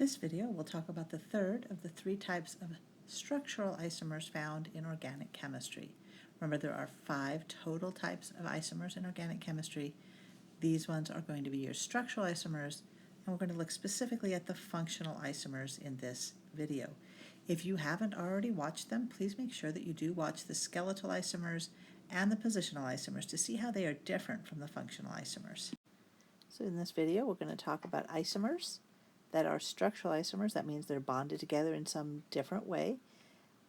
This video will talk about the third of the three types of structural isomers found in organic chemistry. Remember, there are 5 total types of isomers in organic chemistry. These ones are going to be your structural isomers, and we're going to look specifically at the functional isomers in this video. If you haven't already watched them, please make sure that you do watch the skeletal isomers and the positional isomers to see how they are different from the functional isomers. So in this video, we're going to talk about isomers that are structural isomers. That means they're bonded together in some different way,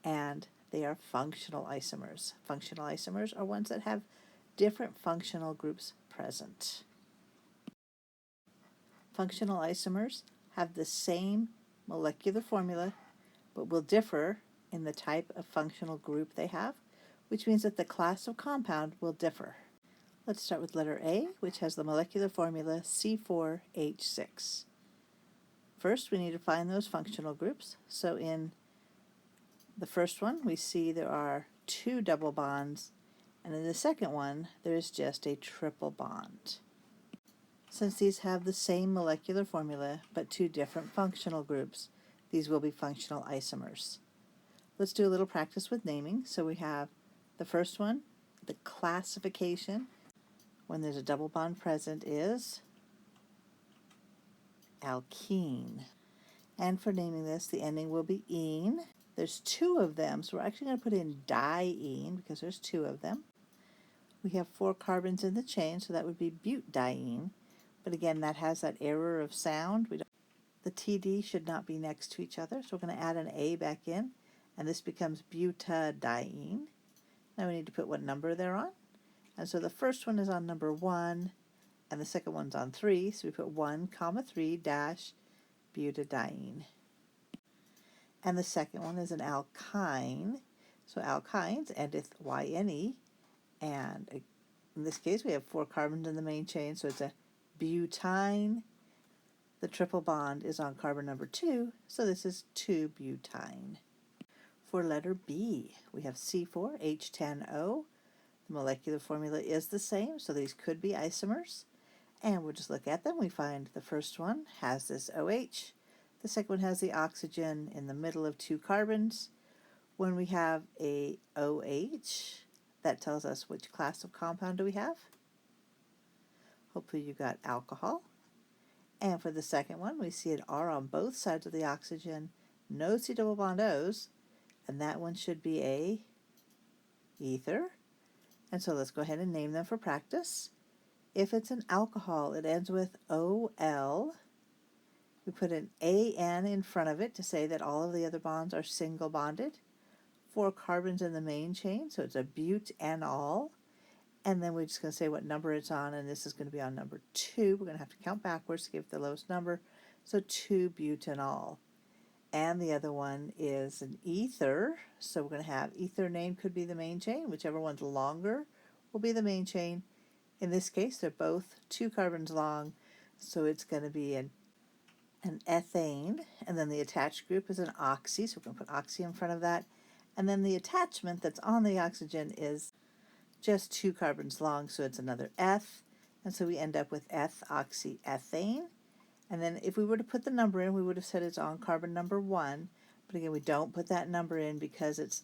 and they are functional isomers. Functional isomers are ones that have different functional groups present. Functional isomers have the same molecular formula, but will differ in the type of functional group they have, which means that the class of compound will differ. Let's start with letter A, which has the molecular formula C4H6. First, we need to find those functional groups. So in the first one, we see there are 2 double bonds, and in the second one, there is just a triple bond. Since these have the same molecular formula, but 2 different functional groups, these will be functional isomers. Let's do a little practice with naming. So we have the first one, the classification, when there's a double bond present, is alkene. And for naming this, the ending will be -ene. There's 2 of them, so we're actually going to put in diene because there's 2 of them. We have 4 carbons in the chain, so that would be butadiene. But again, that has that error of sound. The TD should not be next to each other, so we're going to add an A back in, and this becomes butadiene. Now we need to put what number they're on. And so the first one is on number 1, and the second one's on 3, so we put 1, 3 dash butadiene. And the second one is an alkyne, so alkynes endeth YNE, and in this case we have 4 carbons in the main chain, so it's a butyne. The triple bond is on carbon number 2, so this is 2-butyne. For letter B, we have C4H10O. The molecular formula is the same, so these could be isomers. And we'll just look at them. We find the first one has this OH. The second one has the oxygen in the middle of 2 carbons. When we have a OH, that tells us which class of compound do we have. Hopefully you got alcohol. And for the second one, we see an R on both sides of the oxygen, no C double bond O's, and that one should be a ether. And so let's go ahead and name them for practice. If it's an alcohol, it ends with OL. We put an AN in front of it to say that all of the other bonds are single bonded. 4 carbons in the main chain, so it's a butanol. And then we're just going to say what number it's on, and this is going to be on number 2. We're going to have to count backwards to give the lowest number, so 2-butanol. And the other one is an ether, so we're going to have ether name could be the main chain. Whichever one's longer will be the main chain. In this case, they're both 2 carbons long, so it's going to be an ethane, and then the attached group is an oxy, so we're going to put oxy in front of that. And then the attachment that's on the oxygen is just 2 carbons long, so it's another eth, and so we end up with ethoxyethane. And then if we were to put the number in, we would have said it's on carbon number 1, but again, we don't put that number in because it's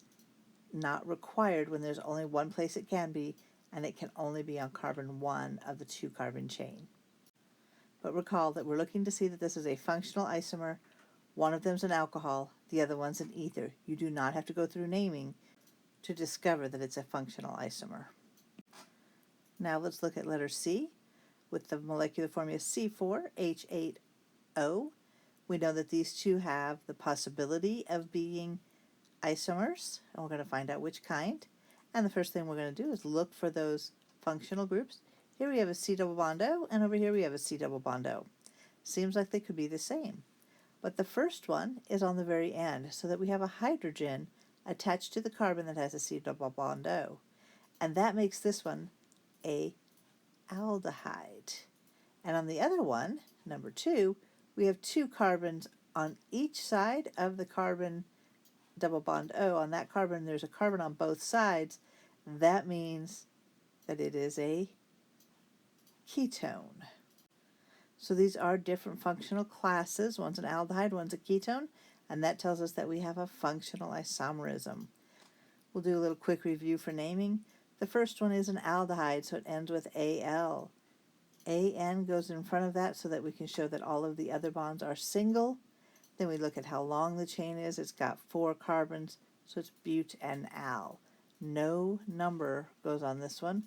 not required when there's only one place it can be, and it can only be on carbon 1 of the 2 carbon chain. But recall that we're looking to see that this is a functional isomer. One of them's an alcohol, the other one's an ether. You do not have to go through naming to discover that it's a functional isomer. Now let's look at letter C with the molecular formula C4H8O. We know that these 2 have the possibility of being isomers, and we're going to find out which kind. And the first thing we're going to do is look for those functional groups. Here we have a C double bond O, and over here we have a C double bond O. Seems like they could be the same. But the first one is on the very end, so that we have a hydrogen attached to the carbon that has a C double bond O. And that makes this one a aldehyde. And on the other one, number 2, we have 2 carbons on each side of the carbon double bond O. On that carbon, there's a carbon on both sides. That means that it is a ketone. So these are different functional classes. One's an aldehyde, one's a ketone, and that tells us that we have a functional isomerism. We'll do a little quick review for naming. The first one is an aldehyde, so it ends with Al. An goes in front of that so that we can show that all of the other bonds are single. Then we look at how long the chain is. It's got 4 carbons, so it's but-and-al. No number goes on this one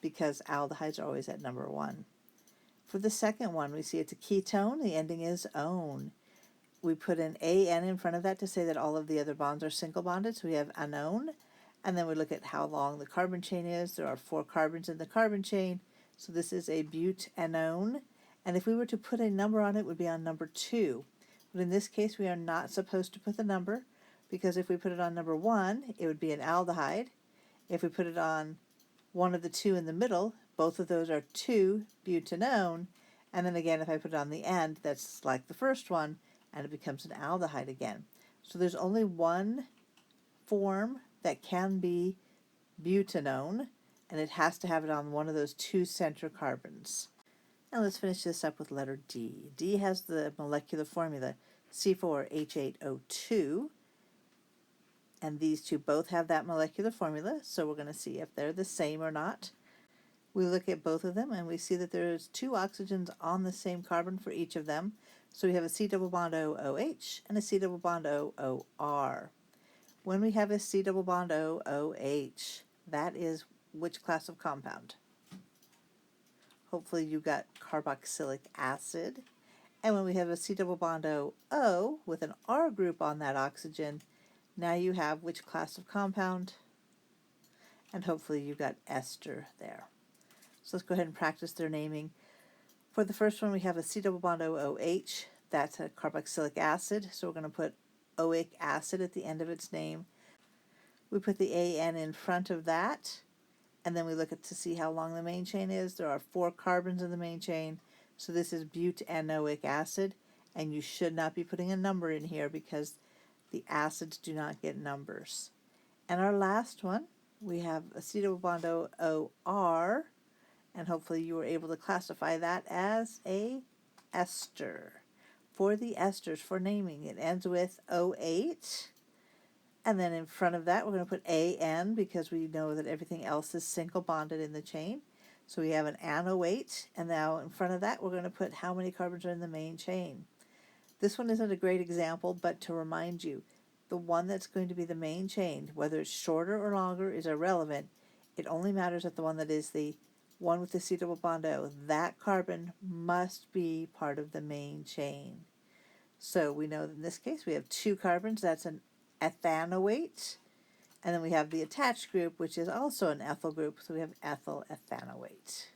because aldehydes are always at number 1. For the second one, we see it's a ketone. The ending is -one. We put an an in front of that to say that all of the other bonds are single bonded, so we have -anone. And then we look at how long the carbon chain is. There are 4 carbons in the carbon chain, so this is a but-anone. And if we were to put a number on it, it would be on number 2. But in this case, we are not supposed to put the number, because if we put it on number 1, it would be an aldehyde. If we put it on one of the 2 in the middle, both of those are 2-butanone, and then again if I put it on the end, that's like the first one, and it becomes an aldehyde again. So there's only one form that can be butanone, and it has to have it on one of those 2 center carbons. Now let's finish this up with letter D. D has the molecular formula C4H8O2, and these two both have that molecular formula, so we're going to see if they're the same or not. We look at both of them and we see that there's 2 oxygens on the same carbon for each of them. So we have a C double bond O OH and a C double bond O OR. When we have a C double bond O OH, that is which class of compound? Hopefully you got carboxylic acid. And when we have a C double bond O O with an R group on that oxygen, now you have which class of compound? And hopefully you got ester there. So let's go ahead and practice their naming. For the first one, we have a C double bond O OH. That's a carboxylic acid, so we're going to put oic acid at the end of its name. We put the AN in front of that, and then we look at to see how long the main chain is. There are 4 carbons in the main chain, so this is butanoic acid, and you should not be putting a number in here because the acids do not get numbers. And our last one, we have a C double bond O OR, and hopefully you were able to classify that as a ester. For the esters, for naming, it ends with O8, and then in front of that we're going to put AN because we know that everything else is single bonded in the chain. So we have an anoate, and now in front of that we're going to put how many carbons are in the main chain. This one isn't a great example, but to remind you, the one that's going to be the main chain, whether it's shorter or longer, is irrelevant. It only matters that the one that is the one with the C double bond O, that carbon must be part of the main chain. So we know that in this case we have 2 carbons, that's an ethanoate, and then we have the attached group, which is also an ethyl group, so we have ethyl ethanoate.